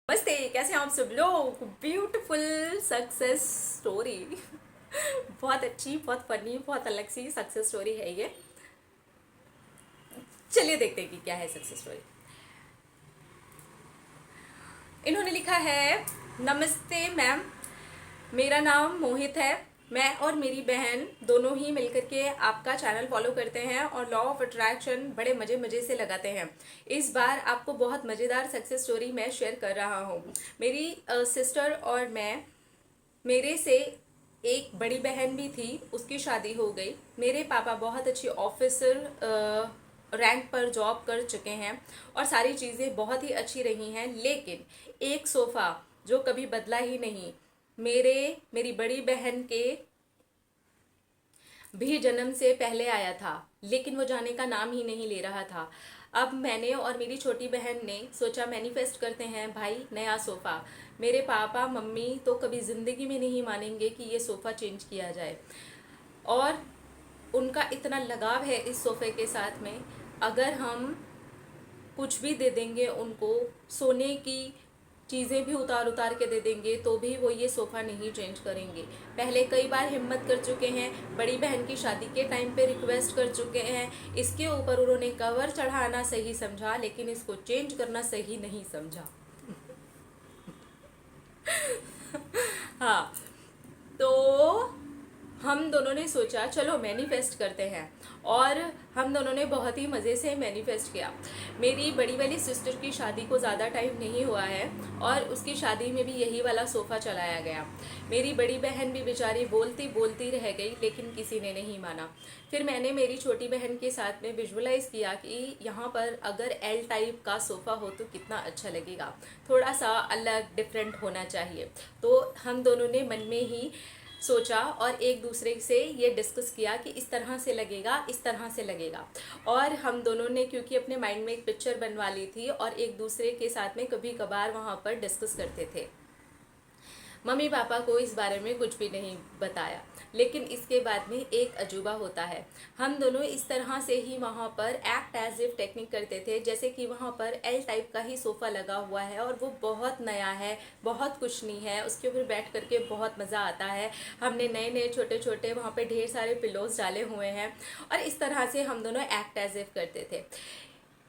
नमस्ते, कैसे हैं आप सब लोग। ब्यूटीफुल सक्सेस स्टोरी बहुत अच्छी, बहुत फनी, बहुत अलग सी सक्सेस स्टोरी है ये। चलिए देखते हैं कि क्या है सक्सेस स्टोरी। इन्होंने लिखा है, नमस्ते मैम, मेरा नाम मोहित है। मैं और मेरी बहन दोनों ही मिलकर के आपका चैनल फॉलो करते हैं और लॉ ऑफ अट्रैक्शन बड़े मजे मजे से लगाते हैं। इस बार आपको बहुत मज़ेदार सक्सेस स्टोरी मैं शेयर कर रहा हूँ। मेरी सिस्टर और मैं, मेरे से एक बड़ी बहन भी थी, उसकी शादी हो गई। मेरे पापा बहुत अच्छी ऑफिसर रैंक पर जॉब कर चुके हैं और सारी चीज़ें बहुत ही अच्छी रही हैं, लेकिन एक सोफ़ा जो कभी बदला ही नहीं, मेरी बड़ी बहन के भी जन्म से पहले आया था, लेकिन वो जाने का नाम ही नहीं ले रहा था। अब मैंने और मेरी छोटी बहन ने सोचा मैनिफेस्ट करते हैं भाई नया सोफ़ा। मेरे पापा मम्मी तो कभी ज़िंदगी में नहीं मानेंगे कि ये सोफ़ा चेंज किया जाए, और उनका इतना लगाव है इस सोफ़े के साथ में, अगर हम कुछ भी दे देंगे उनको, सोने की चीज़ें भी उतार उतार के दे देंगे, तो भी वो ये सोफ़ा नहीं चेंज करेंगे। पहले कई बार हिम्मत कर चुके हैं, बड़ी बहन की शादी के टाइम पे रिक्वेस्ट कर चुके हैं, इसके ऊपर उन्होंने कवर चढ़ाना सही समझा, लेकिन इसको चेंज करना सही नहीं समझा। हाँ, तो हम दोनों ने सोचा चलो मैनिफेस्ट करते हैं, और हम दोनों ने बहुत ही मज़े से मैनिफेस्ट किया। मेरी बड़ी वाली सिस्टर की शादी को ज़्यादा टाइम नहीं हुआ है और उसकी शादी में भी यही वाला सोफ़ा चलाया गया। मेरी बड़ी बहन भी बेचारी बोलती बोलती रह गई, लेकिन किसी ने नहीं माना। फिर मैंने मेरी छोटी बहन के साथ में विजुअलाइज़ किया कि यहाँ पर अगर एल टाइप का सोफ़ा हो तो कितना अच्छा लगेगा, थोड़ा सा अलग डिफरेंट होना चाहिए। तो हम दोनों ने मन में ही सोचा और एक दूसरे से ये डिस्कस किया कि इस तरह से लगेगा, इस तरह से लगेगा। और हम दोनों ने क्योंकि अपने माइंड में एक पिक्चर बनवा ली थी और एक दूसरे के साथ में कभी कभार वहाँ पर डिस्कस करते थे। मम्मी पापा को इस बारे में कुछ भी नहीं बताया, लेकिन इसके बाद में एक अजूबा होता है। हम दोनों इस तरह से ही वहाँ पर एक्ट एज इफ टेक्निक करते थे, जैसे कि वहाँ पर एल टाइप का ही सोफ़ा लगा हुआ है और वो बहुत नया है, बहुत कुशनी है, उसके ऊपर बैठ करके बहुत मज़ा आता है। हमने नए नए छोटे छोटे वहाँ पे ढेर सारे पिलोज डाले हुए हैं, और इस तरह से हम दोनों एक्ट एज इफ करते थे।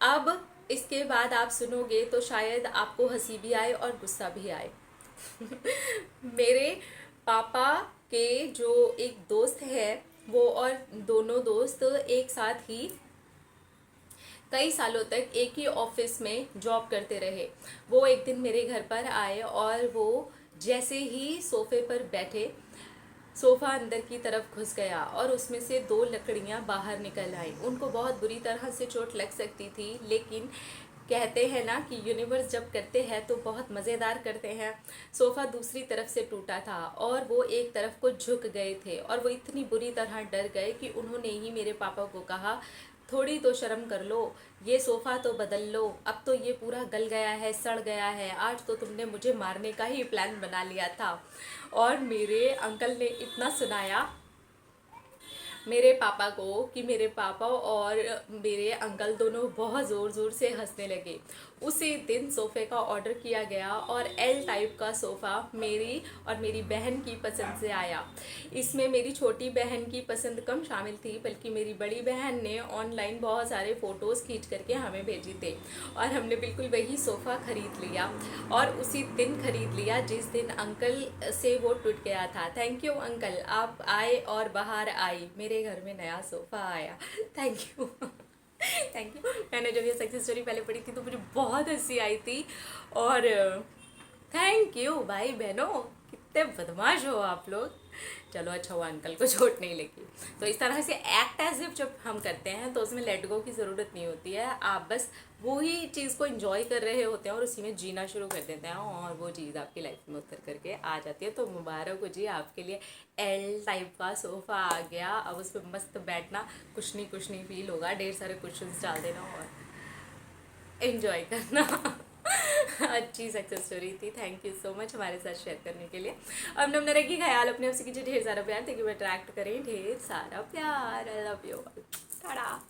अब इसके बाद आप सुनोगे तो शायद आपको हंसी भी आए और गुस्सा भी आए। मेरे पापा के जो एक दोस्त है, वो और दोनों दोस्त एक साथ ही कई सालों तक एक ही ऑफिस में जॉब करते रहे। वो एक दिन मेरे घर पर आए और वो जैसे ही सोफे पर बैठे, सोफा अंदर की तरफ घुस गया और उसमें से दो लकड़ियां बाहर निकल आई। उनको बहुत बुरी तरह से चोट लग सकती थी, लेकिन कहते हैं ना कि यूनिवर्स जब करते हैं तो बहुत मज़ेदार करते हैं। सोफ़ा दूसरी तरफ से टूटा था और वो एक तरफ को झुक गए थे, और वो इतनी बुरी तरह डर गए कि उन्होंने ही मेरे पापा को कहा, थोड़ी तो शर्म कर लो, ये सोफ़ा तो बदल लो, अब तो ये पूरा गल गया है, सड़ गया है, आज तो तुमने मुझे मारने का ही प्लान बना लिया था। और मेरे अंकल ने इतना सुनाया मेरे पापा को कि मेरे पापा और मेरे अंकल दोनों बहुत ज़ोर ज़ोर से हंसने लगे। उसी दिन सोफ़े का ऑर्डर किया गया और एल टाइप का सोफ़ा मेरी और मेरी बहन की पसंद से आया। इसमें मेरी छोटी बहन की पसंद कम शामिल थी, बल्कि मेरी बड़ी बहन ने ऑनलाइन बहुत सारे फ़ोटोज़ खींच करके हमें भेजी थे, और हमने बिल्कुल वही सोफ़ा ख़रीद लिया, और उसी दिन ख़रीद लिया जिस दिन अंकल से वो टूट गया था। थैंक यू अंकल, आप आए और बाहर आई, मेरे घर में नया सोफ़ा आया। Thank you. Thank you. मैंने जब ये सक्सेस स्टोरी पहले पढ़ी थी तो मुझे बहुत हंसी आई थी, और थैंक यू भाई बहनों, कितने बदमाश हो आप लोग। चलो अच्छा हुआ अंकल को चोट नहीं लगी। तो इस तरह से एक्ट एज इफ जब हम करते हैं तो उसमें लेट गो की ज़रूरत नहीं होती है, आप बस वो ही चीज़ को एंजॉय कर रहे होते हैं और उसी में जीना शुरू कर देते हैं, और वो चीज़ आपकी लाइफ में उतर करके आ जाती है। तो मुबारक हो जी, आपके लिए एल टाइप का सोफ़ा आ गया। अब उस पर मस्त बैठना, कुशनी कुशनी फील होगा, ढेर सारे कुशन्स डाल देना और एंजॉय करना। अच्छी सक्सेस स्टोरी थी। थैंक यू सो मच हमारे साथ शेयर करने के लिए। अब नम रखिए ख्याल, अपने आपसे कीजिए ढेर सारा प्यार, ताकि वो अट्रैक्ट करें ढेर सारा प्यार। I love you. टाटा।